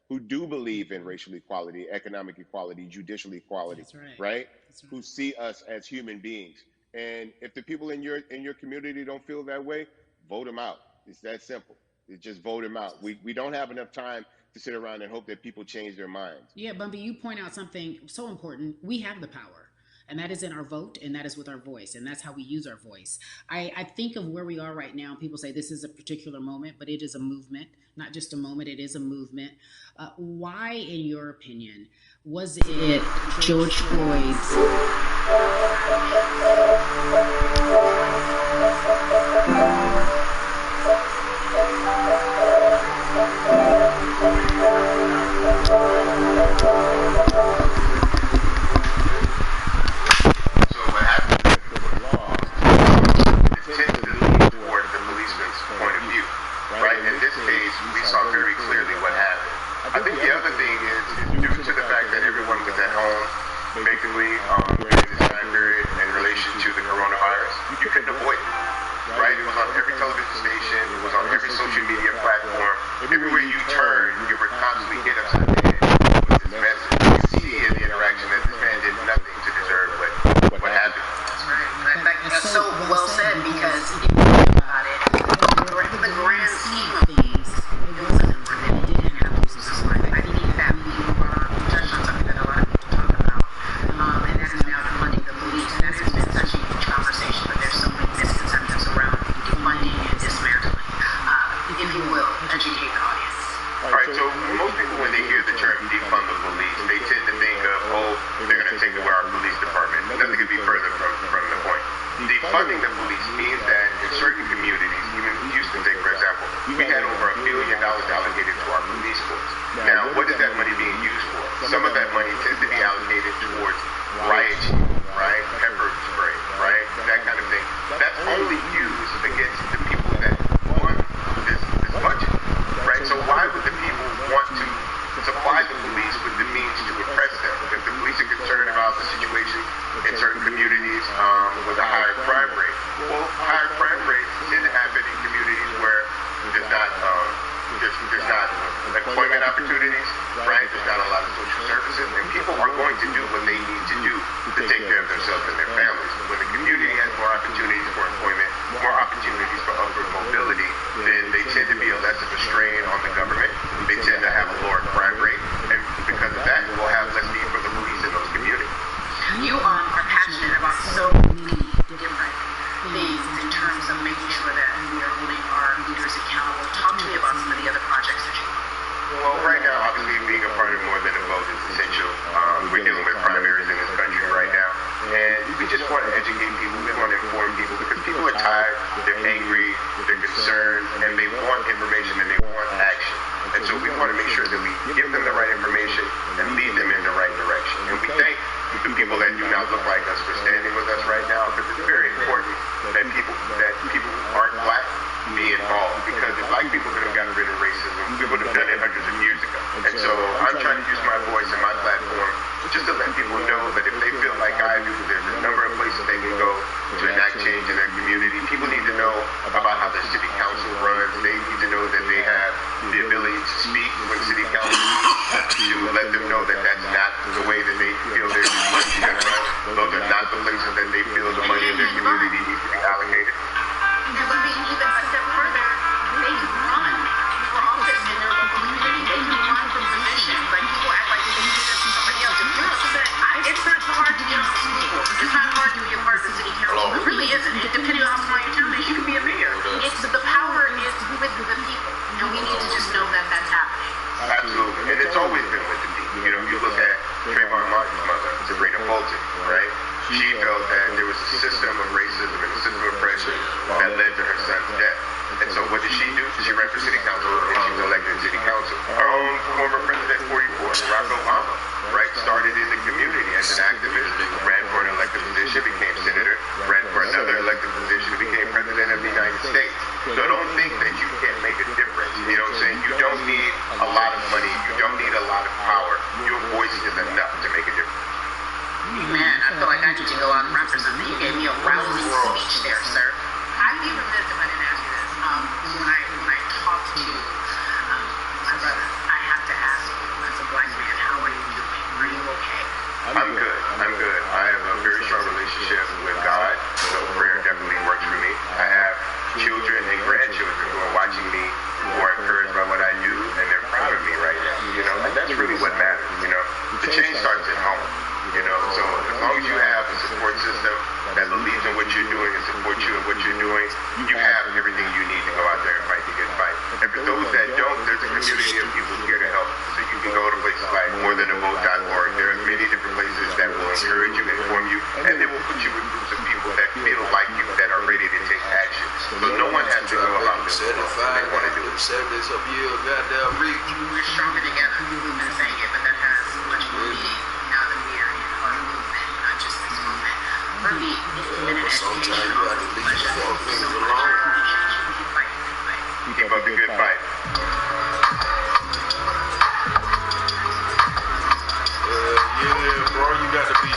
who do believe in racial equality, economic equality, judicial equality, That's right. right? That's right. Who see us as human beings. And if the people in your community don't feel that way, vote them out. It's that simple. It's just vote them out. We don't have enough time to sit around and hope that people change their minds. Yeah, Bumpy, you point out something so important. We have the power, and that is in our vote, and that is with our voice, and that's how we use our voice. I think of where we are right now. People say this is a particular moment, but it is a movement, not just a moment, it is a movement. Why, in your opinion, was it George Floyd's So what happens with the law, it tends to lean toward the policeman's point of view, right? In this case, we saw very clearly what happened. I think the other thing is due to the fact that everyone was at home, basically during this time period in relation to the coronavirus, you couldn't avoid it, right? It was on every television station, it was on every social media platform. Everywhere you turn, you were constantly hit upside the head with this message. You see in the interaction that this man did nothing to deserve what happened. That's right. That's so well said because if you think about it, the grand scheme of things, it wasn't important. It didn't have to be life. I think that we touched on something that a lot of people talk about, and that is now defunding the police. That has been such a huge conversation, but there's so many misconceptions around defunding and dismantling. If you will, educate the audience. All right, so most people, when they hear the term defund the police, they tend to think of, oh, they're going to take away our police department. Nothing could be further from the point. Defunding the police means that in certain communities, even Houston, take for example, we had over $1 billion allocated to our police force. Now, what is that money being used for? Some of that money tends to be allocated towards rioting, right? Pepper spray, right? That kind of thing. That's only used against the people that won this budget, right? So why would the people want to supply the police with the means to repress them? If the police are concerned about the situation in certain communities with a higher crime rate, well, higher crime rates tend to happen in communities where there's not employment opportunities, right? There's not a lot of social services, and people are going to do what they need to do to take care of themselves and their families. When the community has more opportunities for employment, more opportunities for upward mobility, then they tend to be less of a strain on the government. They tend to have a lower crime rate, and because of that, we'll have less need for the police in those communities. You are passionate about so many different things in terms of making sure that we are holding our leaders accountable. Talk to me about some of the other projects that you do. Well, right now, obviously, being a part of More Than a Vote is essential. We're dealing with primaries in this country right now, and we just want to educate people. We want to inform people because people are tired, they're angry, they're concerned, and they want information and they want action. And so we want to make sure that we give them the right information and lead them in the right direction. And we thank the people that do not look like us for standing with us right now, because it's very important that people who aren't black be involved, because if black people could have gotten rid of racism, we would have done it hundreds of years ago. And so I'm trying to use my voice and my platform just to let people know that if they feel like I do, there's a number of places they can go to enact change in their community. People need to know about how their city council runs. They need to know that they have the ability to speak with city council to let them know that that's not the way that they feel their money should run. Those are not the places that they feel the money in their community needs to be allocated. And let me even a step further, they can run for office in their local community. They can run for positions. Like people act like they need to do somebody else. If you're upset, it's not hard to get on the school board. It's not hard to be a part of the city council. It really isn't. Depending on how small your town is, you can be a mayor. The power is with the people, and we need to just know that that's happening. Absolutely, and it's always been with the people. You know, you look at Trayvon Martin's mother, Sabrina Fulton, right? She felt that there was a system of racism and a system of oppression that led to her son's death. And so what did she do? She ran for city council, and she was elected to city council. Our own former president, 44, Barack Obama, right, started in the community as an activist, ran for an elected position, became senator, ran for another elected position, became president of the United States. So don't think that you can't make a difference. You know what I'm saying? You don't need a lot of money. You don't need a lot of power. Your voice is enough to make a difference. Man, I feel like I need to go out and represent. You gave me a rousing speech there, sir. I'd be remiss if I didn't ask you this. When I talk to my brother, I have to ask you,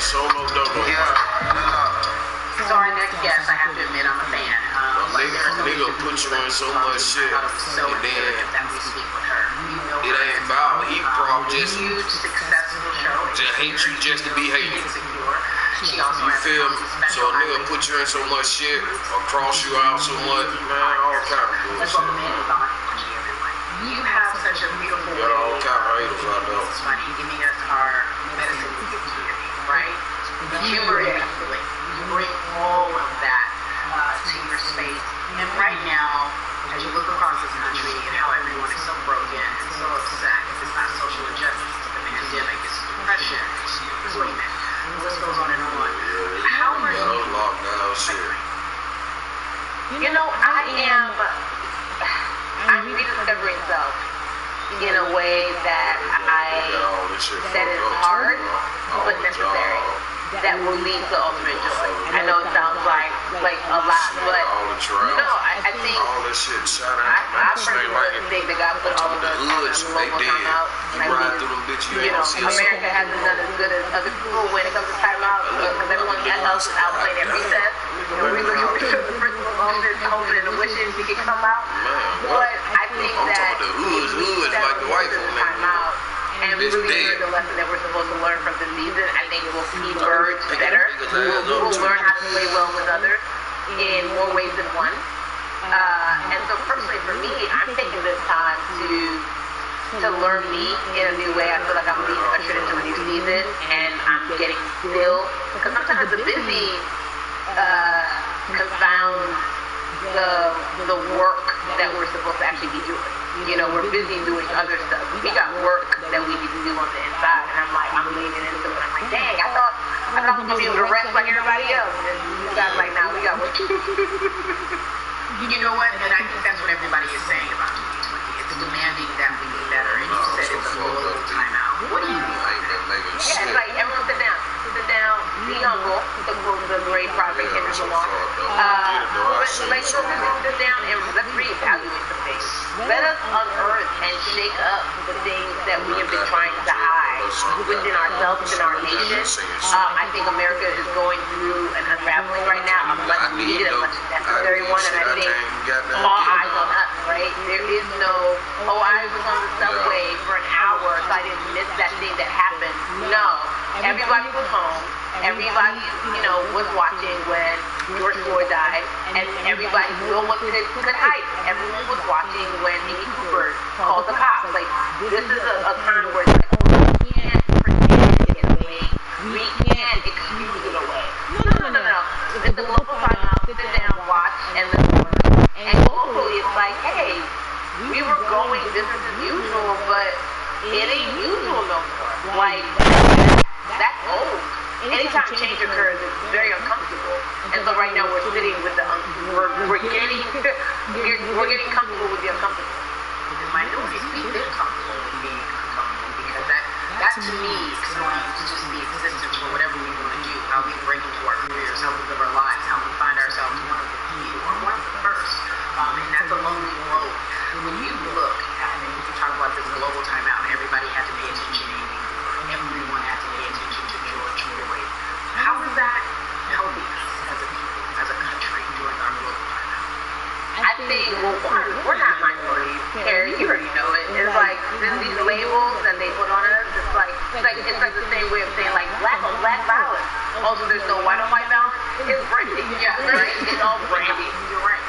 solo dolo. So our next guest, I have to admit, I'm a fan. Nigga put you in so much shit, and then it ain't about he probably just hate you just to be hated. You feel me? So a nigga put you in so much shit or cross you out so much, man, all kind of bullshit. You have such a beautiful way all kind of haters out there. It's funny, giving us our medicine right? The humor and healing. You bring all of that to your space. And right now, as you look across this country and how everyone is so broken and so upset, it's not social injustice, it's the pandemic, it's depression, it's employment, the list goes on and on. How are you? Lockdown shit. You know, I'm rediscovering self in a way that is hard but necessary. That will lead to ultimate joy. I know it sounds like a lot, but no, I think I personally think that God put all of us on the global timeout. And I think, America hasn't done as good as other people when it comes to timeout because everyone else is out playing their recess. We took the principles hoping and wishing we could come out. But I think that like the white folk timeout. And we really learned the lesson that we're supposed to learn from this season. I think we'll see birds better. We'll learn how to play well with others in more ways than one. And so personally for me, I'm taking this time to learn me in a new way. I feel like I'm being ushered into a new season and I'm getting still. Because sometimes the busy confounds the work that we're supposed to actually be doing. You know, we're busy doing other stuff. We got work that we need to do on the inside, and I'm leaning into it. I'm like, dang, I thought I was gonna be able to rest like everybody else. And you guys like, nah, we got work. You know what? And I think that's what everybody is saying about 2020. It's demanding that we be better. And you said it's a global timeout. What do you mean? Yeah, it's like everyone sit down, be humble. The great prophet Henry Lamar. Let's sit down and let's reevaluate the things. Let us unearth and shake up the things that we have been trying to hide within ourselves, within our nation. I think America is going through an unraveling right now, a much needed, a much necessary one, and I think all eyes on us, right? There is no, I was on the subway for an hour, so I didn't miss that thing that happened. No, everybody was home. Everybody, was watching when George Floyd died, and everybody knew what could hide. Everyone was watching when Amy Cooper called the cops. Like, this is a time where it's like, we can't pretend to get away. We can't excuse it away. No. It's a global timeout. Sit down, watch, and listen. And hopefully it's like, hey, we were going business as usual, but it ain't usual no more. Like, that's old. Anytime change occurs, it's very uncomfortable. And so right now we're sitting with we're getting comfortable with the uncomfortable. The minorities, we've been comfortable with being uncomfortable because that to me is going to just be existence for whatever we want to do, how we break into our careers, how we live our lives, how we find ourselves one of the few or one of the first. And that's a lonely road. When you look at it, you talk about this global timeout and everybody had to pay attention to everyone had to pay attention to George Floyd. How is that helping us as a people, as a country during our global timeout? I think, we're not minorities. Harry, you already know it. It's like these labels that they put on us. It's like the same way of saying like black on black violence. Also, there's no white on white violence. It's branding. Yeah, right. It's all branding. You're right.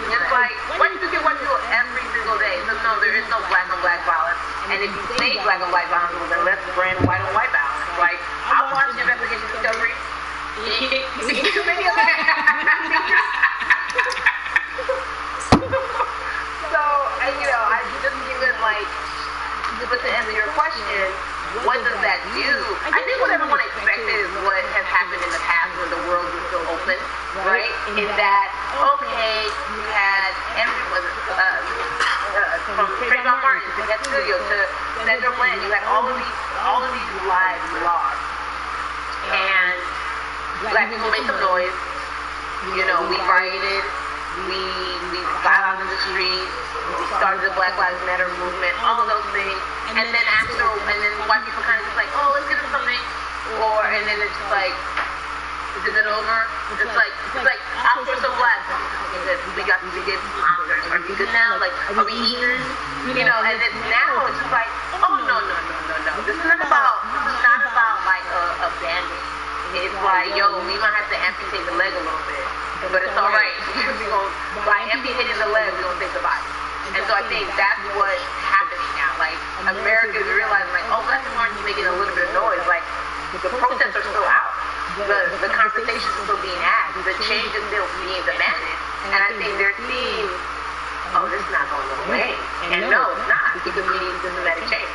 It's like, why do you get white people every single day? So no, there is no black on black violence. And if you say black on black violence, well, then let's brand white on white violence. Like, I watched Investigation Discovery. So, I just even like, but to answer your question, what does that do? I think what everyone expected is what has happened in the past when the world was still open, right? In that, okay, you had everyone, from Trayvon Martin to Castilio to Sandra Bland, you had all of these lives lost. And black people made some noise. We rioted, we got out in the streets, we started the Black Lives Matter movement, all of those things. And then white people kind of just like, oh, let's give it something. And and then it's like, is it over? It's like Oscars so black. We got to get Oscars. Are we good now? Like, are we even? You know, and then now it's just like, oh no. This is not about like a bandit. It's like, yo, we might have to amputate the leg a little bit, but it's all right. By amputating the leg, we're gonna save the body. And so I think that's what's happening now. Like, Americans are realizing, like, oh, Black people aren't making a little bit of noise. Like, the protests are still out. The conversation is still being had. The change is still being demanded. And I think they're seeing, oh, this is not going away. And no, it's not, because we need systematic change.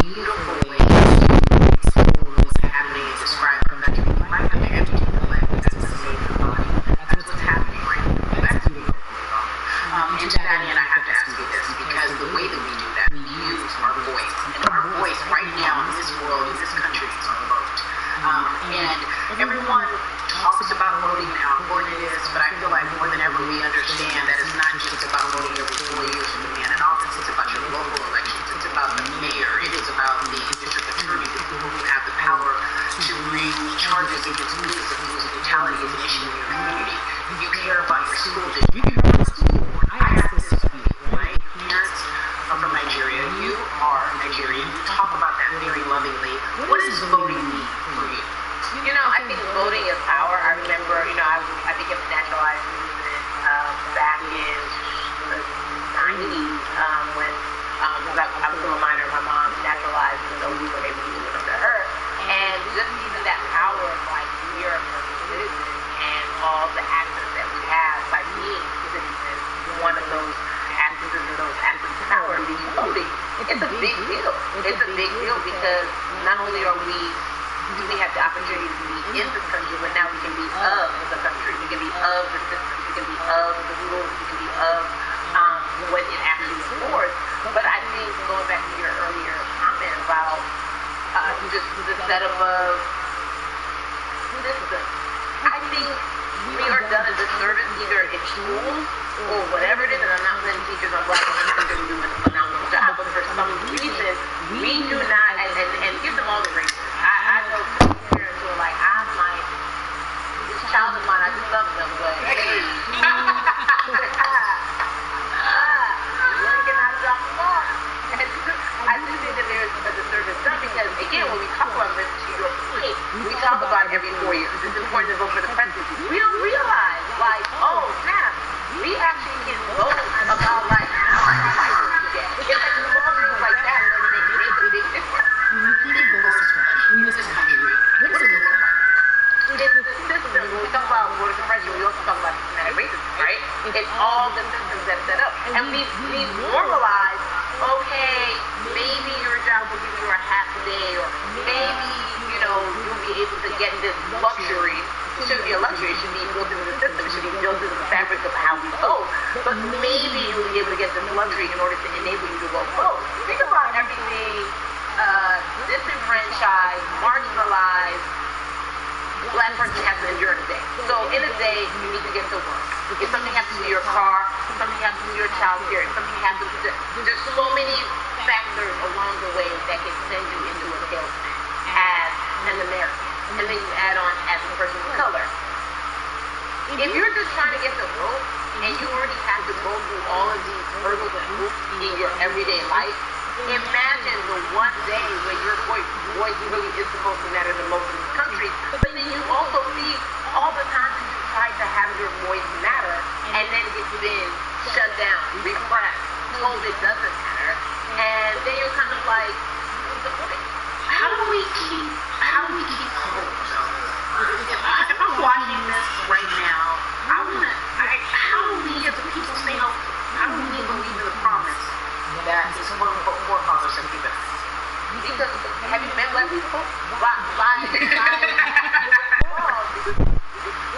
Beautiful way to explore what's happening and describe the country. Like, I think everything in life is to save the body. That's what's happening right now. That's beautiful. And Danny and I have to ask you this, because the way that we do that, we use our voice. And our voice right now in this world, in this country, is our vote. And everyone talks about voting and how important it is, but I feel like more than ever we understand that it's not just about voting every 4 years for the man. In office, it's about your local elections. It's about the mayor. It is about the district attorney, the people who have the power to bring charges against police if brutality is an issue in your community. You care about your school district. You care about the school board. I ask this of you. My parents are from Nigeria. You are Nigerian. You talk about that very lovingly. What does voting mean for you? You know, I think voting is power. I remember, you know, I became a naturalized movement back in the 90s when I was still a minor. My mom naturalized, and so we were able to do it under her. And just even that power of, like, we are American citizens and all the access that we have by being citizens, one of those accesses and those access to power being voting. It's a big deal. It's a big deal because not only do we have the opportunity to be in this country, but now we can be of the country. We can be of the system. We can be of the rules. We can be of what it actually supports. But I think going back to your earlier comment about just the setup of system, I think we are done a disservice either in schools or whatever it is, and I'm not saying teachers are black and they're doing a phenomenal job, but for some reason, we do not, and give them all the grace. I know some parents who are like, this child of mine, I just love them, but hey, learning how to drop the ball. I just think that there's a disservice done because, again, when we talk about this to your point, we talk about every 4 years. It's important to vote for the presidency. We don't realize, like, oh, snap, we actually can vote about, like, how much license we get. It's like small things like that that make a big difference. When you think of voter suppression in this country, what does it look like? It's the system. When we talk about voter suppression, we also talk about systematic racism, right? It's all the systems that set up. And we normalize, okay, maybe your job will give you a half day, or maybe, you know, you'll be able to get this luxury. It shouldn't be a luxury. It should be built into the system. It should be built into the fabric of how we vote. But maybe you'll be able to get this luxury in order to enable you to vote. Think about everything disenfranchised, marginalized Black person has to endure in a day. So in a day, you need to get to work. If something happens to your car, if something happens to your child care, if something happens to, there's so many factors along the way that can send you into a tailspin as an American. And then you add on as a person of color. If you're just trying to get the vote, and you already have to go through all of these hurdles and hoops in your everyday life, imagine the one day when your voice really is supposed to matter the most in this country, but then you also see all the times that you try to have your voice matter, and then it's been shut down, repressed, told it doesn't matter, and then you're kind of like, what's the point? How do we keep hope? If I'm watching this right now, how do we as a people say no? How do we believe in the promise that his quote-unquote forefathers have given us? Because have you met Black people?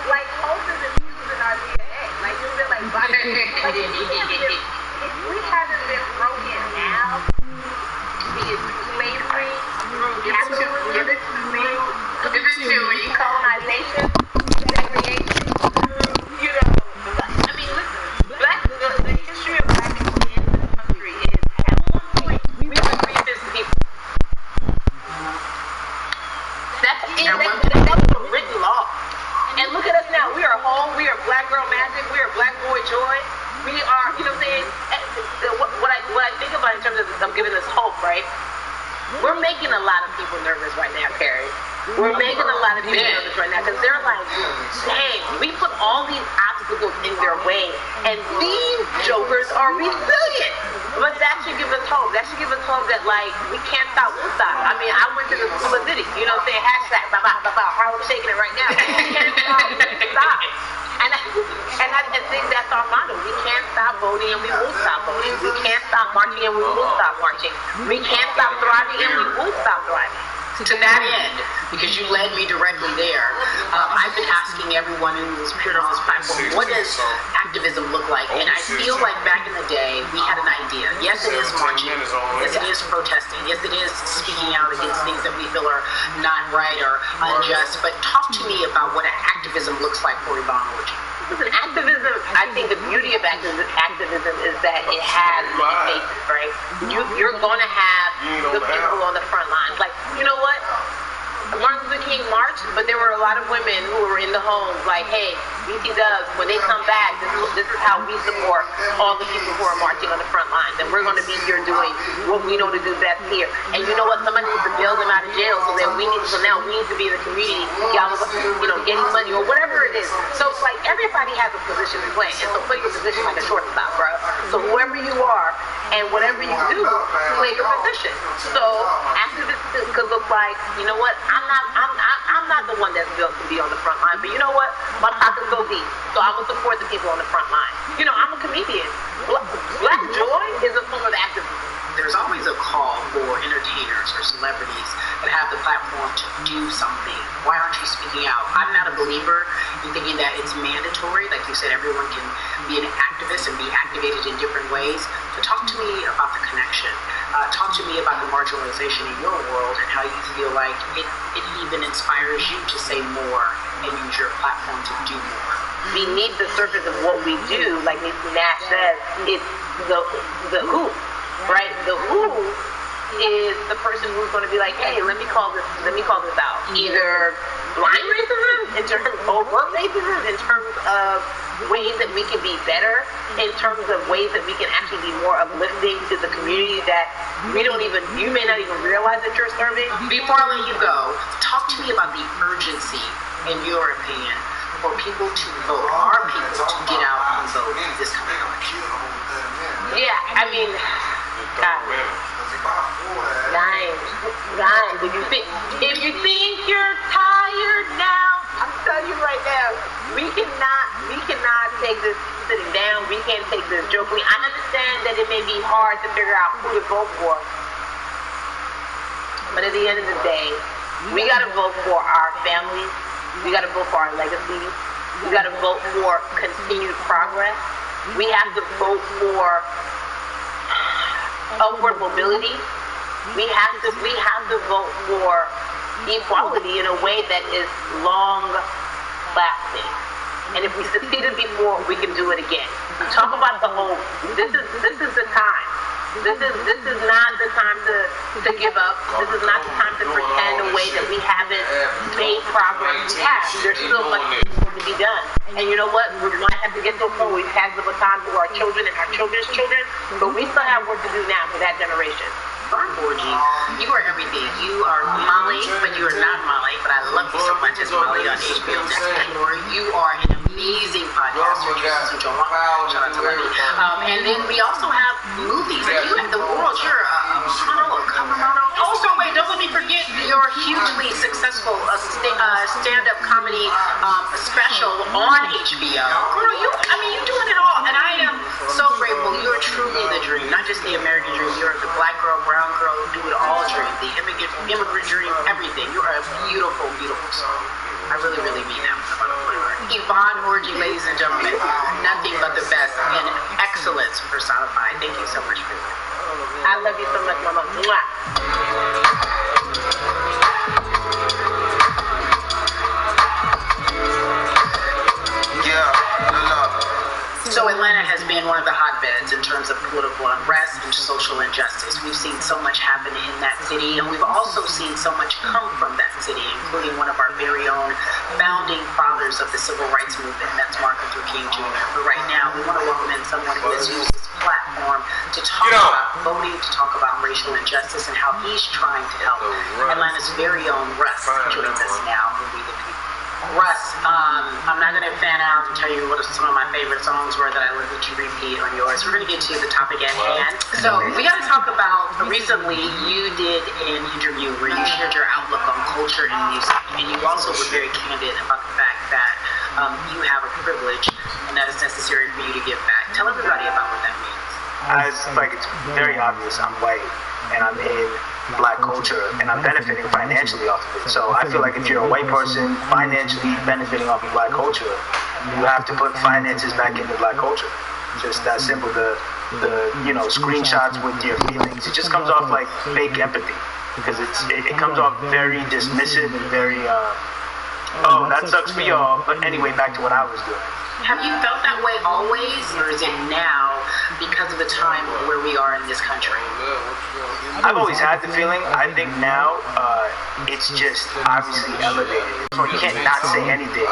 Like hope is infused in our DNA. Like you feel like Black people. If we haven't been broken now, be it through slavery, through colonization, segregation, you know. I mean, listen, the history of Black people in this country is at one point we were the greatest people. That hope, right? We're making a lot of people nervous right now, Carrie. We're making a lot of people nervous right now because they're like, dang, we put all these obstacles in their way, and these jokers are resilient. But that should give us hope. That should give us hope that, like, we can't stop, won't stop. I mean, I went to the school of Diddy, you know what I'm saying? Hashtag, Harlem shaking it right now. We can't stop. And I think that's our motto. We can't stop voting and we won't stop voting. We can't stop marching and we won't stop marching. We can't stop thriving and we won't stop thriving. To that end, because you led me directly there, I've been asking everyone who's appeared on this platform, what does activism look like? And I feel like back in the day, we had an idea. Yes, it is marching. Yes, it is protesting. Yes, it is speaking out against things that we feel are not right or unjust. But talk to me about what activism looks like for Yvonne Orji. Listen, activism, I think the beauty of activism is that it has faces, right? You're going to have the people on the front lines. Like, you know what? Martin Luther King marched, but there were a lot of women who were in the homes like, hey, BT Dubs, when they come back, this is how we support all the people who are marching on the front lines. And we're going to be here doing what we know to do best here. And you know what? Somebody needs to bail them out of jail so that now we need to be in the community, getting money or whatever it is. So it's like everybody has a position to play. And so play your position like a shortstop, bro. So whoever you are and whatever you do, play your position. So activism could look like, you know what? I'm not the one that's built to be on the front line, but you know what? My pockets go deep, so I'm gonna support the people on the front line. You know, I'm a comedian. Black joy is a form of activism. There's always a call for entertainers or celebrities that have the platform to do something. Why aren't you speaking out? I'm not a believer in thinking that it's mandatory. Like you said, everyone can be an activist and be activated in different ways. But talk to me about the connection. Talk to me about the marginalization in your world and how you feel like it even inspires you to say more and use your platform to do more. Beneath the surface of what we do, like Nash says, it's the who. Right? The who is the person who's going to be like, hey, let me call this out. Either blind racism, in terms of overt racism, in terms of ways that we can be better, in terms of ways that we can actually be more uplifting to the community that you may not even realize that you're serving. Before I let you go, talk to me about the urgency, in your opinion, for people to vote, our people to get out and vote this coming election. Yeah, I mean, guys, if you think you're tired now, I'm telling you right now, we cannot take this sitting down. We can't take this jokingly. I understand that it may be hard to figure out who to vote for, but at the end of the day, we gotta vote for our families. We gotta vote for our legacy. We gotta vote for continued progress. We have to vote for upward mobility. We have to vote for equality in a way that is long lasting. And if we succeeded before, we can do it again. Talk about the hope. This is the time. This is not the time to give up. This is not the time to pretend a way that we haven't made progress. We have. There's still much more to be done. And you know what? We might have to get to a point where we pass the baton to our children and our children's children, but we still have work to do now for that generation. Orji, you are everything. You are Molly, but you are not Molly. But I love you so much as Molly on HBO Max. You are an amazing podcaster. Shout out to Levy. And then we also have movies. You have the world. You're a model. Also, wait, don't let me forget your hugely successful stand-up comedy special on HBO. Girl, you're doing it all, and I am so grateful. You are truly the dream, not just the American dream. You're the black girl, brown girl, do it all dream, the immigrant dream, everything. You're a beautiful, beautiful soul. I really, really mean that. Yvonne Orji, ladies and gentlemen, nothing but the best and excellence personified. Thank you so much for that. I love you so much, Mama. Mwah. So Atlanta has been one of the hotbeds in terms of political unrest and social injustice. We've seen so much happen in that city, and we've also seen so much come from that city, including one of our very own founding fathers of the civil rights movement, that's Martin Luther King Jr. But right now, we want to welcome in someone who has used his platform platform to talk about voting, to talk about racial injustice, and how he's trying to help. Atlanta's very own Russ joins us now. Russ, I'm not going to fan out and tell you what some of my favorite songs were that I would let you repeat on yours. We're going to get to the topic at hand. So we got to talk about, recently you did an interview where you shared your outlook on culture and music, and you also were very candid about the fact that you have a privilege and that it's necessary for you to give back. Tell everybody about what that means. It's very obvious I'm white and I'm in Black culture and I'm benefiting financially off of it. So I feel like if you're a white person financially benefiting off of Black culture, you have to put finances back into Black culture. Just that simple. The screenshots with your feelings, it just comes off like fake empathy, because it comes off very dismissive and very oh, that sucks for y'all, but anyway, back to what I was doing. Have you felt that way always, or is it now because of the time where we are in this country? I've always had the feeling. I think now it's just obviously elevated. So you can't not say anything.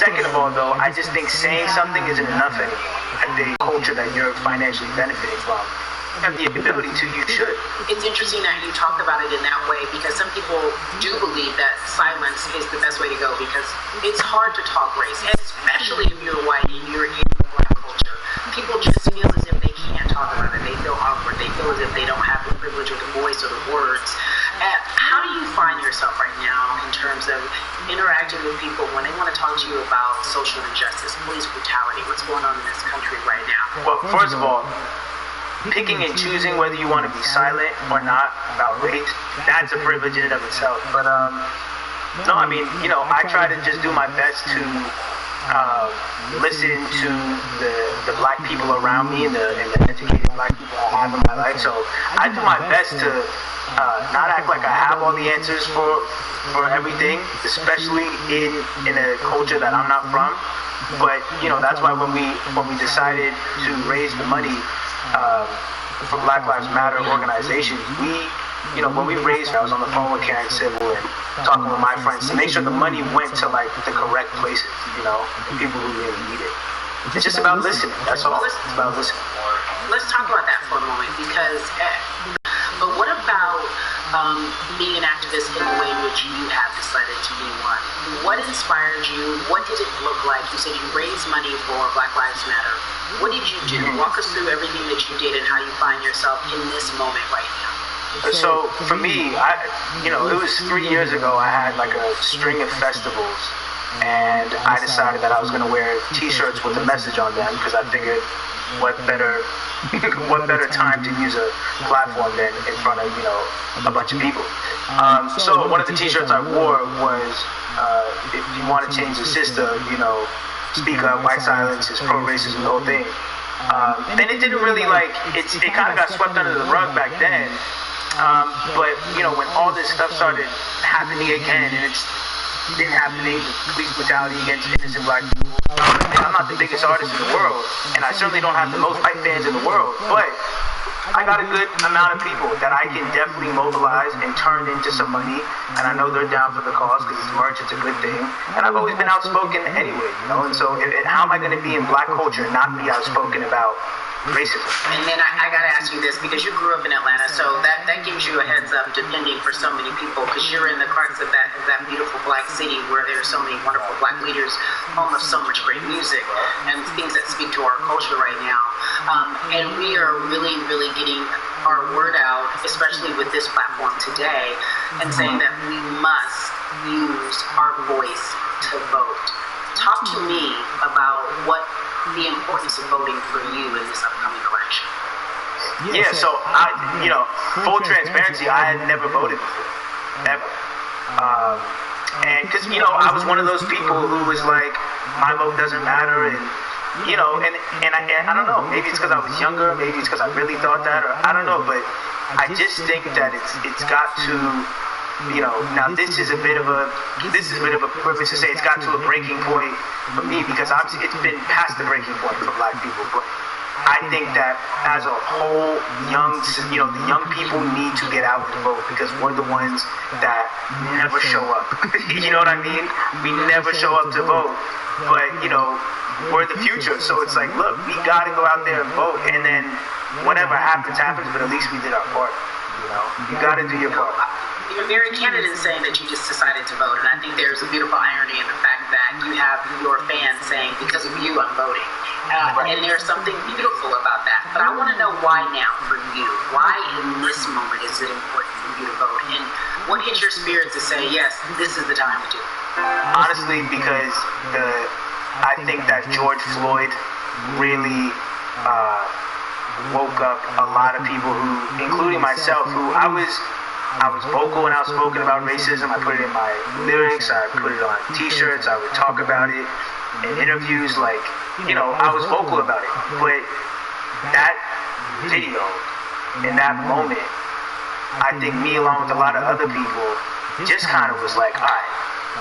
Second of all, though, I just think saying something isn't enough anymore. I think culture that you're financially benefiting from, you have the ability to, you should. It's interesting that you talk about it in that way, because some people do believe that silence is the best way to go, because it's hard to talk race, especially if you're white and you're in Black culture. People just feel as if they can't talk about it. They feel awkward. They feel as if they don't have the privilege or the voice or the words. How do you find yourself right now in terms of interacting with people when they want to talk to you about social injustice, police brutality, what's going on in this country right now? Well, first of all, picking and choosing whether you want to be silent or not about race, that's a privilege in and of itself. But no, I mean, I try to just do my best to listen to the Black people around me and the educated Black people I have in my life. So I do my best to not act like I have all the answers for everything, especially in a culture that I'm not from. But that's why when we decided to raise the money for Black Lives Matter organization, when we raised it, I was on the phone with Karen Civil and talking with my friends to make sure the money went to the correct places, the people who really need it. It's just about listening. That's all. It's about listening. Let's talk about that for a moment, because but what about being an activist in the way in which you have decided to be one? What inspired you? What did it look like? You said you raised money for Black Lives Matter. What did you do? Walk us through everything that you did and how you find yourself in this moment right now. So for me, it was 3 years ago. I had a string of festivals, and I decided that I was going to wear T-shirts with a message on them, because I figured, what better time to use a platform than in front of a bunch of people. So one of the T-shirts I wore was, if you want to change the system, speak up, white silence is pro-racism, the whole thing. And it didn't really it kind of got swept under the rug back then. But when all this stuff started happening again, and it's been happening, police brutality against innocent Black people. I'm not the biggest artist in the world, and I certainly don't have the most white fans in the world, but I got a good amount of people that I can definitely mobilize and turn into some money, and I know they're down for the cause, because it's merch, it's a good thing, and I've always been outspoken anyway, and so how am I going to be in Black culture and not be outspoken about racism? And then I got to ask you this, because you grew up in Atlanta, so that gives you a heads up, depending for so many people, because you're in the crux of that beautiful Black city where there are so many wonderful Black leaders, home of so much great music and things that speak to our culture right now. And we are really, really getting our word out, especially with this platform today, and saying that we must use our voice to vote. Talk to me about what the importance of voting for you in this upcoming election. Yeah, so full transparency, I had never voted before, ever. And because, I was one of those people who was like, my vote doesn't matter, and I don't know, maybe it's because I was younger, maybe it's because I really thought that, or I don't know, but I just think that it's got to, now this is a bit of a privilege to say it's got to a breaking point for me, because obviously it's been past the breaking point for Black people, but I think that as a whole, the young people need to get out and vote, because we're the ones that never show up. You know what I mean? We never show up to vote, but we're the future. So it's like, look, we got to go out there and vote. And then whatever happens, happens, but at least we did our part. You know, you got to do your part. You're very candid in saying that you just decided to vote, and I think there's a beautiful irony in the fact that you have your fans saying, because of you, I'm voting. And there's something beautiful about that. But I want to know why now for you. Why in this moment is it important for you to vote? And what hits your spirit to say, yes, this is the time to do it? Honestly, because I think that George Floyd really woke up a lot of people who, including myself, who I was vocal and outspoken about racism. I put it in my lyrics, I put it on t-shirts, I would talk about it in interviews, like, you know, I was vocal about it. But that video, in that moment, I think me along with a lot of other people just kind of was like, all right,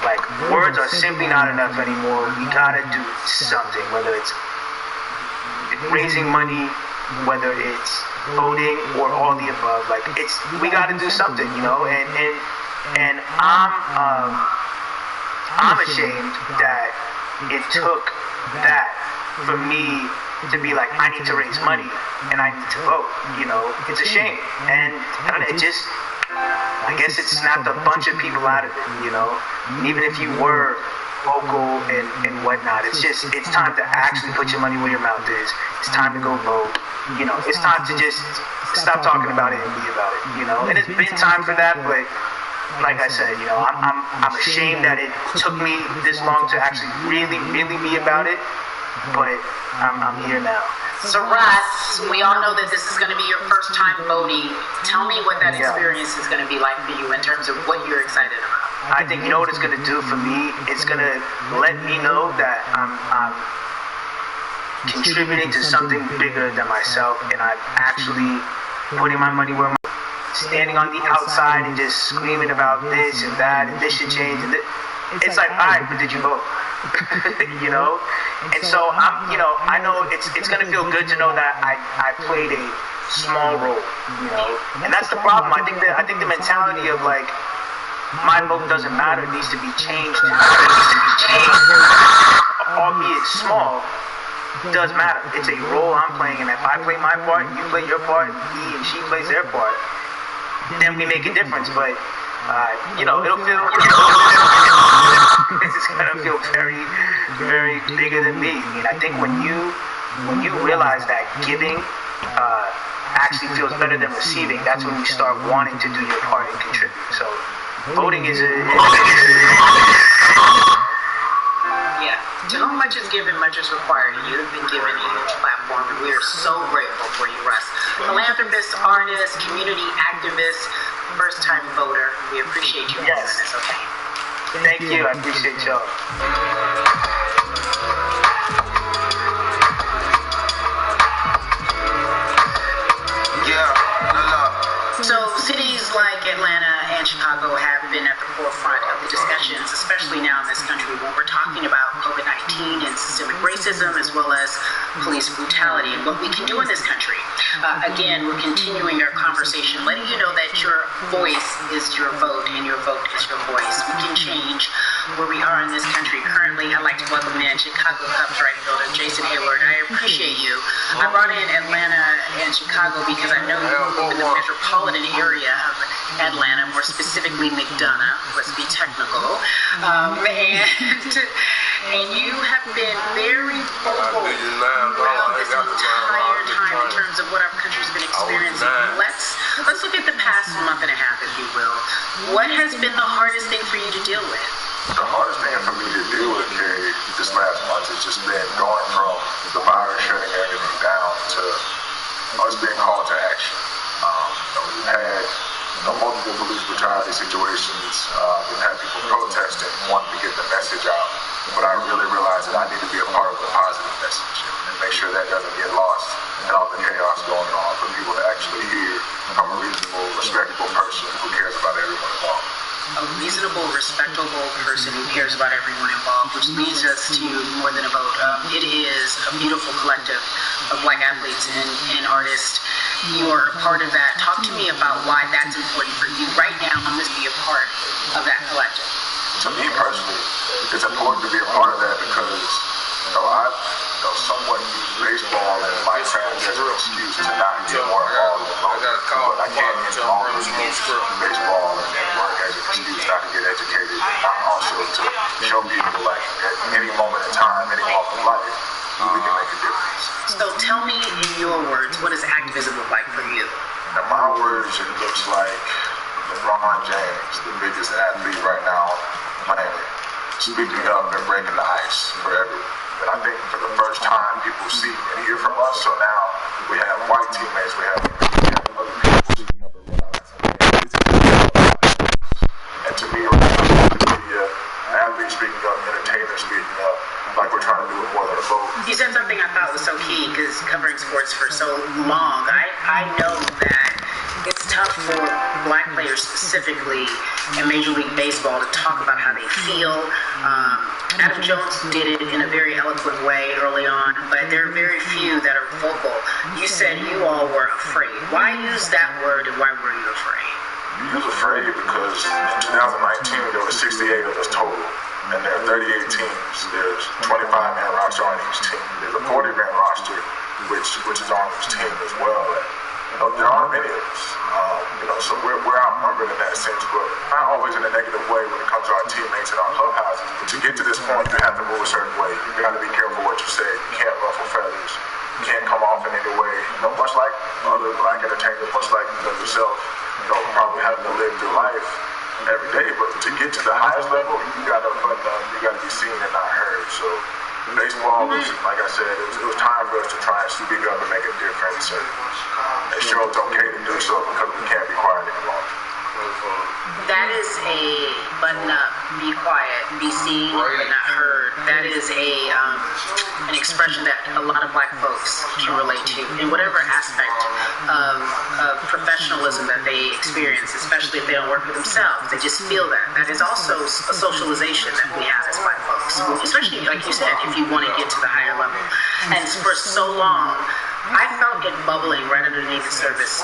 like, words are simply not enough anymore. We gotta do something, whether it's raising money, whether it's voting, or all the above. Like, we gotta do something, you know. And I'm ashamed that it took that for me to be like, I need to raise money and I need to vote. You know, it's a shame. And I don't know, I guess it snapped a bunch of people out of it, you know. And even if you were vocal and whatnot, it's time to actually put your money where your mouth is. It's time to go vote. You know, it's time to just stop talking about it and be about it, you know. And it's been time for that, but like I said, you know, I'm ashamed that it took me this long to actually really be about it, but I'm here now. So, Russ, we all know that this is going to be your first time voting. Tell me what that experience is going to be like for you in terms of what you're excited about. I think, you know what it's going to do for me? It's going to let me know that I'm contributing to something bigger than myself, and I'm actually putting my money where my standing on the outside and just screaming about this and that, and this should change. And it's like, all right, but did you vote? You know? And so I know it's gonna feel good to know that I played a small role, you know. And that's the problem. I think the mentality of like, my vote doesn't matter needs to be changed. Albeit small, does matter. It's a role I'm playing, and if I play my part, you play your part, and he and she plays their part, then we make a difference. But you know, it'll feel it's gonna feel very, very bigger than me. I mean, I think when you realize that giving actually feels better than receiving, that's when you start wanting to do your part and contribute. So voting is yeah. To whom much is given, much is required. You have been given a huge platform, and we are so grateful for you, Russ. Philanthropist, artist, community activist, first-time voter. We appreciate you answering this, okay? Thank you. I appreciate y'all. So cities like Atlanta and Chicago have been at the forefront of the discussions, especially now in this country when we're talking about COVID-19 and systemic racism as well as police brutality and what we can do in this country. Again, we're continuing our conversation, letting you know that your voice is your vote and your vote is your voice. We can change where we are in this country. Currently, I'd like to welcome in Chicago Cubs right fielder Jason Hayward. I appreciate you. I brought in Atlanta and Chicago because I know you live in the metropolitan area of Atlanta, more specifically McDonough, let's be technical. And you have been very vocal throughout this entire time in terms of what our country's been experiencing. Let's look at the past month and a half, if you will. What has been the hardest thing for you to deal with? The hardest thing for me to deal with, Carrie, this last month has just been going from the virus shutting everything down to us being called to action. We've had multiple police brutality situations. We've had people protesting, wanting to get the message out. But I really realized that I need to be a part of the positive message and make sure that doesn't get lost in all the chaos going on, for people to actually hear from a reasonable, respectable person who cares about everyone involved. A reasonable, respectable person who cares about everyone involved, which leads us to More Than a Vote. It is a beautiful collective of Black athletes and artists. You are a part of that. Talk to me about why that's important for you right now to be a part of that collective. To me personally, it's important to be a part of that because, you know, I've somewhat use baseball and my fans as an excuse to not get more involved in voting. But I can't get involved in baseball and work as an excuse not to get educated, and not also to show people like at any moment in time, any walk of life, we can make a difference. So tell me in your words, what does activism look like for you? In my words, it looks like LeBron James, the biggest athlete right now on the planet, speaking up and breaking the ice for everyone. And I think for the first time, people see and hear from us. So now we have white teammates, we have other people speaking up and realizing and to me, right now, social media, athletes speaking up, entertainers speaking up, like we're trying to do it more than a vote. You said something I thought was so key, because covering sports for so long, I know that it's tough for black players specifically in Major League Baseball to talk about how they feel. Adam Jones did it in a very eloquent way early on, but there are very few that are vocal. You said you all were afraid. Why use that word, and why were you afraid? We was afraid because in 2019 there were 68 of us total. And there are 38 teams. There's 25-man roster on each team. There's a 40-man roster, which is on each team as well. And, there aren't many of us. So we're outnumbered in that sense, but not always in a negative way when it comes to our teammates and our clubhouses. But to get to this point, you have to move a certain way. You got to be careful what you say. You can't ruffle feathers. You can't come off in any way. Much like other black entertainers, much like yourself, probably having to live through life every day, but to get to the highest level, you gotta be seen and not heard. So baseball was, like I said, it was time for us to try and speak up and make a difference, and show it's okay to do so because we can't be quiet anymore. That is a button up, be quiet, be seen, but not heard. That is an expression that a lot of black folks can relate to in whatever aspect of professionalism that they experience, especially if they don't work for themselves. They just feel that. That is also a socialization that we have as black folks, especially, like you said, if you want to get to the higher level. And for so long, I felt it bubbling right underneath the surface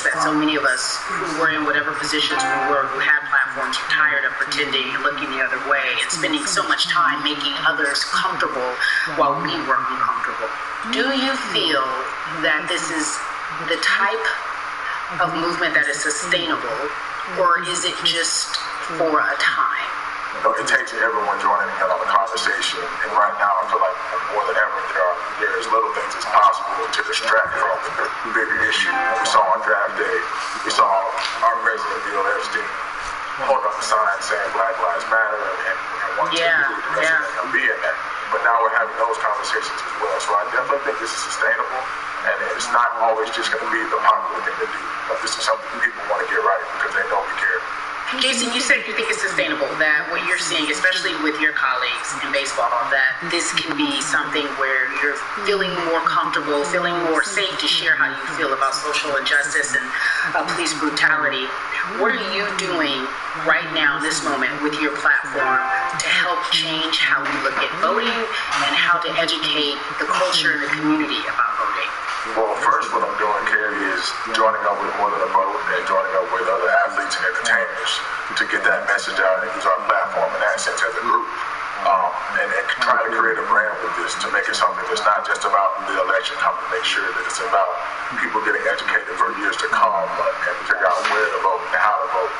that so many of us who were in whatever positions we were, who had platforms, were tired of pretending and looking the other way and spending so much time making others comfortable while we were uncomfortable. Do you feel that this is the type of movement that is sustainable, or is it just for a time? It takes everyone joining in on the conversation, and right now I feel like more than ever there's little things that's possible to distract from the bigger issue. We saw on draft day, we saw our president, Bill Epstein, hold up a sign saying Black Lives Matter, and one to the president will be in that. But now we're having those conversations as well. So I definitely think this is sustainable, and it's not always just going to be the popular thing to do. But this is something people want to get right because they know we care. Jason, you said you think it's sustainable, that what you're seeing, especially with your colleagues in baseball, that this can be something where you're feeling more comfortable, feeling more safe to share how you feel about social injustice and police brutality. What are you doing right now in this moment with your platform to help change how we look at voting and how to educate the culture and the community about voting? Well, first, what I'm doing, Carrie, is joining up with More Than a Vote and joining up with other athletes and entertainers to get that message out and use our platform in that sense as a group. And try to create a brand with this to make it something that's not just about the election coming, to make sure that it's about people getting educated for years to come and figure out where to vote and how to vote.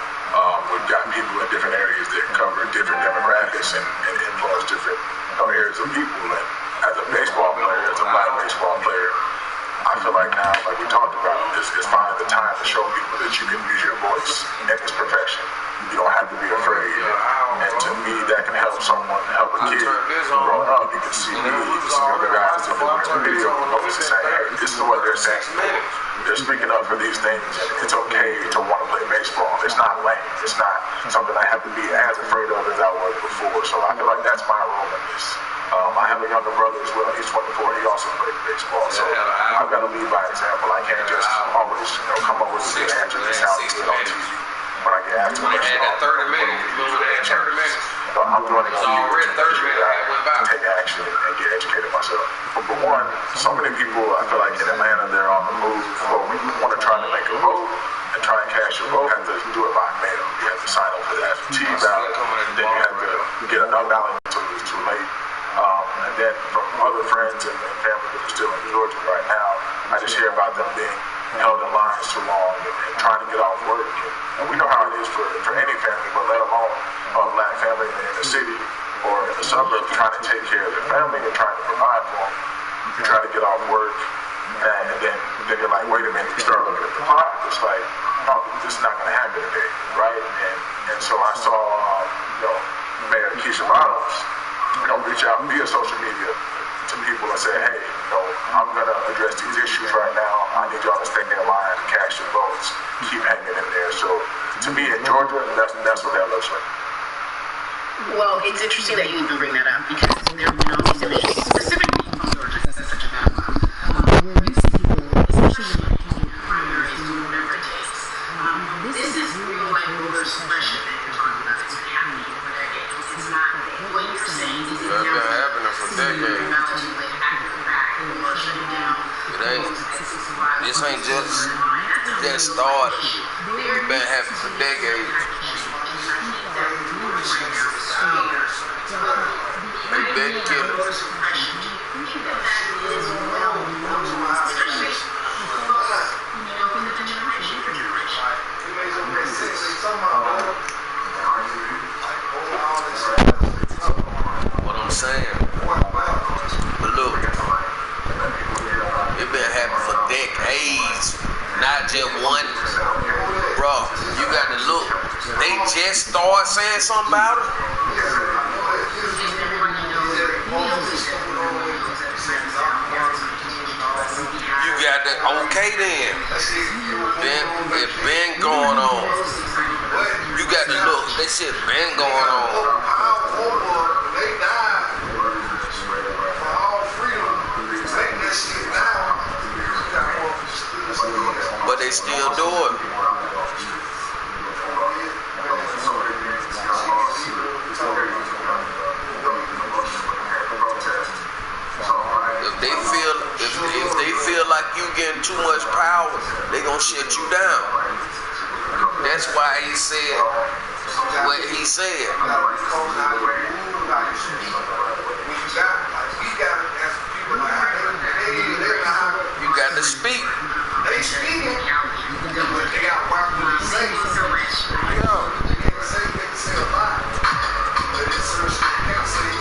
We've got people in different areas that cover different demographics and influence different areas of people. And as a baseball player, as a black baseball player, I feel like now, like we talked about, is finally the time to show people that you can use your voice in this profession. You don't have to be afraid. And to me, that can help someone, help a kid growing up. You can see me, you can see other guys that are doing video posts and saying, hey, this is what they're saying. They're speaking up for these things, and it's okay to want to play baseball. It's not lame. It's not something I have to be as afraid of as I was before. So I feel like that's my role in this. I have a younger brother as well. He's 24. He also plays baseball. So I've got to lead by example. I can't just always, come up with a good answer that sounds good on TV. When I get asked to question, so I'm doing it to take action and get educated myself. But one, so many people, I feel like in Atlanta, they're on the move. But when you want to try to make a vote and try and cast your vote, you have to do it by mail. You have to sign up for the absentee ballot. Then you have to get another ballot until it's too late. And then from other friends and family that are still in Georgia right now, I just hear about them being held in lines too long and trying to get off work. And we know how it is for any family, but let alone a black family in the city or in the suburbs trying to take care of their family and trying to provide for them. You try to get off work, and then you're like, wait a minute, you start looking at the clock. It's like, no, this is not going to happen today, right? And so I saw, Mayor Keisha Bottoms, reach out via social media to people and say, hey, I'm going to address these issues right now. I need y'all to stay in line, cast your votes, keep hanging in there. So to me in Georgia, that's what that looks like. Well, it's interesting that you even bring that up because there have been all these divisions, specifically from Georgia, because that's such a bad one. Where you see people, especially when it comes to primaries, do whatever it takes. This is real life voter suppression that you're talking about. It's been happening for decades. It's not what you're saying. It's been happening for decades. It ain't. This ain't just that started. It's been happening for decades. They been killers. What I'm saying. But look, it been happening for decades, not just one. Bro, you got to look. They just start saying something about it. You got that, okay then. It been going on. You got to look, that shit been going on. But they still do it. If they feel like you getting too much power, they gonna shut you down. That's why he said what he said. You got to speak. They speaking, but they got to watch what they say. They can say a lot, but it's certain shit they can't say.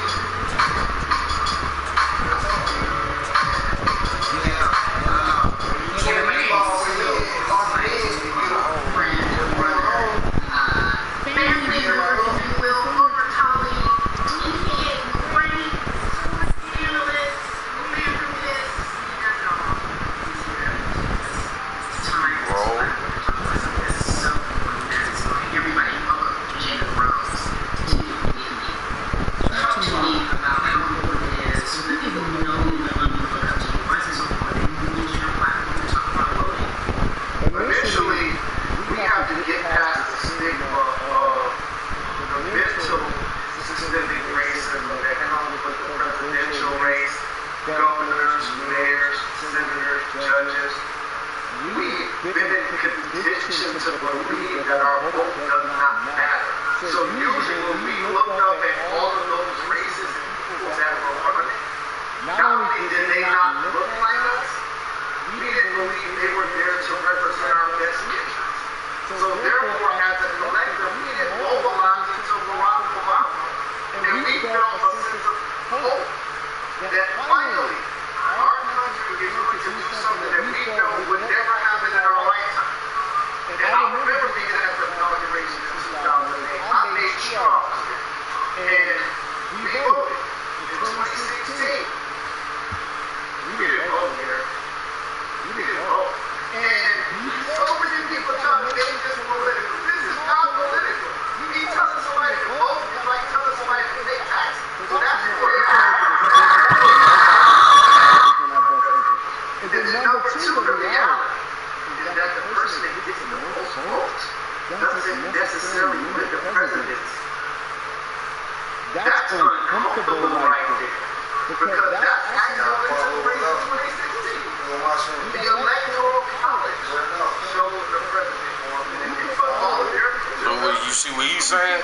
You see what he's saying?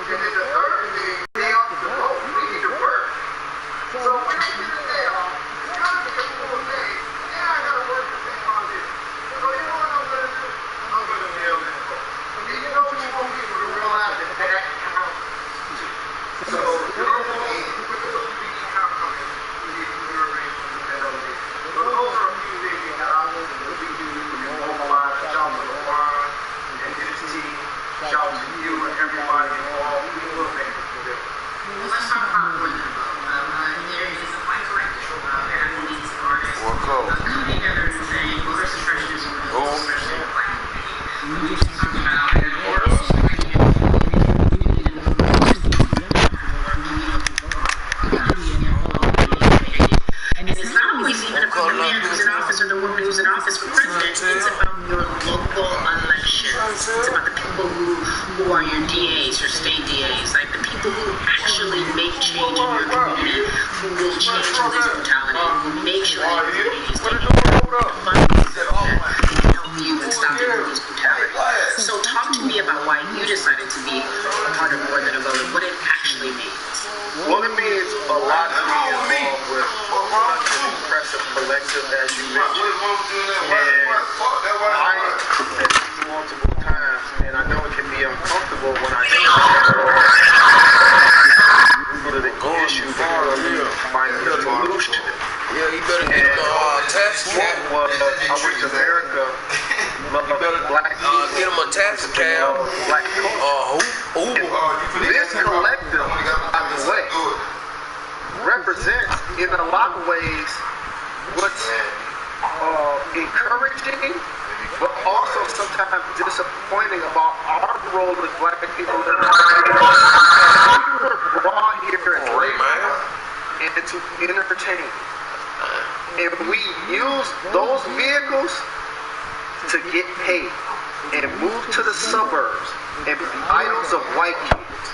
And then the third thing, they off the vote, we need to work. So when I get a day off, it's gotta be a full day. Yeah, I gotta work the thing on this. So you know what I'm gonna do? I'm gonna nail this vote. And you know what you want people to realize that that counts. So you know what I mean? So those are a few things that I hope that we do to mobilize. Shout to LeBron and his team. Shout to you and everybody involved. We will make it through this. Let's talk about more than a vote. There is a white collective and athletes and artists come together and say voter suppression is one of the especially in the black community. We just talked about and it's not always even about the man who's in office or the woman who's in office for president. It's about your local elections. It's about the people who are your DAs, your state DAs, like the people who actually make change in your community, who will change police brutality, who will make sure that your community is taken care of, fund that help you and stop the police brutality. So talk to me about why you decided to be a part of More Than a Vote and what it actually means. Well, it means a lot to be involved with such an impressive collective as you mentioned. And I have said this multiple times, and I know it can be uncomfortable when I say that the issue finding a solution. Yeah, you better get a tax cap. I wish America loved black people. Get him a tax cap. Black people. This collective, by the way, represents in a lot of ways what's encouraging, but also sometimes disappointing about our role as black people. We were brought here as labor and to entertain. And we use those vehicles to get paid and move to the suburbs and be idols of white kids.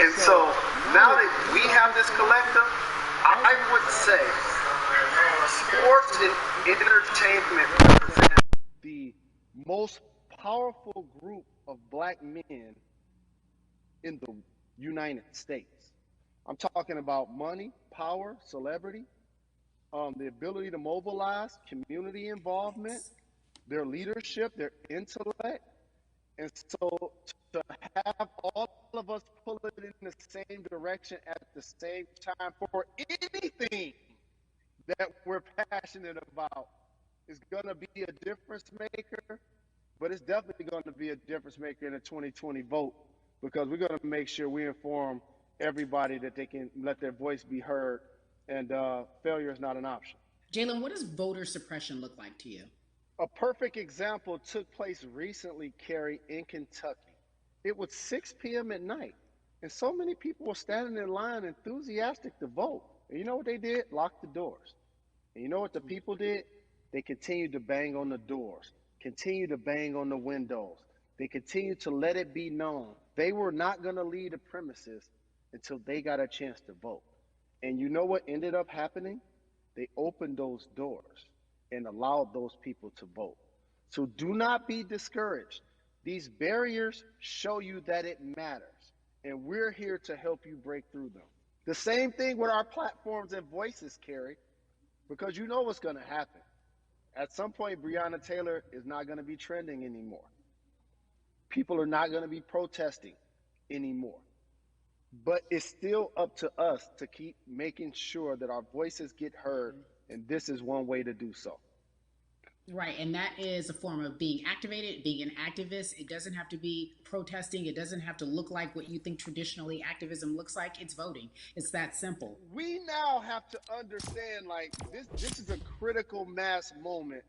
And so now that we have this collective, I would say sports and entertainment represent the most powerful group of black men in the United States. I'm talking about money, power, celebrity, the ability to mobilize, community involvement, their leadership, their intellect. And so to have all of us pull it in the same direction at the same time for anything that we're passionate about is going to be a difference maker, but it's definitely going to be a difference maker in the 2020 vote, because we're going to make sure we inform everybody that they can let their voice be heard, and failure is not an option. Jalen, what does voter suppression look like to you? A perfect example took place recently, Carrie, in Kentucky. It was 6 p.m. at night, and so many people were standing in line enthusiastic to vote. And you know what they did? Locked the doors. And you know what the people did? They continued to bang on the doors, continued to bang on the windows. They continued to let it be known they were not going to leave the premises until they got a chance to vote. And you know what ended up happening? They opened those doors and allowed those people to vote. So do not be discouraged. These barriers show you that it matters, and we're here to help you break through them. The same thing with our platforms and voices, Carrie, because you know what's going to happen. At some point, Breonna Taylor is not going to be trending anymore. People are not going to be protesting anymore. But it's still up to us to keep making sure that our voices get heard, and this is one way to do so. Right, and that is a form of being activated, being an activist. It doesn't have to be protesting. It doesn't have to look like what you think traditionally activism looks like. It's voting. It's that simple. We now have to understand, like, this is a critical mass moment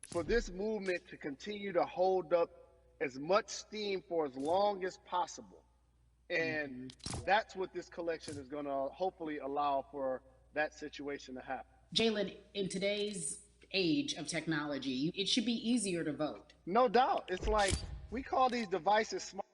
for this movement to continue to hold up as much steam for as long as possible. And that's what this collection is going to hopefully allow for that situation to happen. Jalen, in today's age of technology, it should be easier to vote. No doubt. It's like we call these devices smart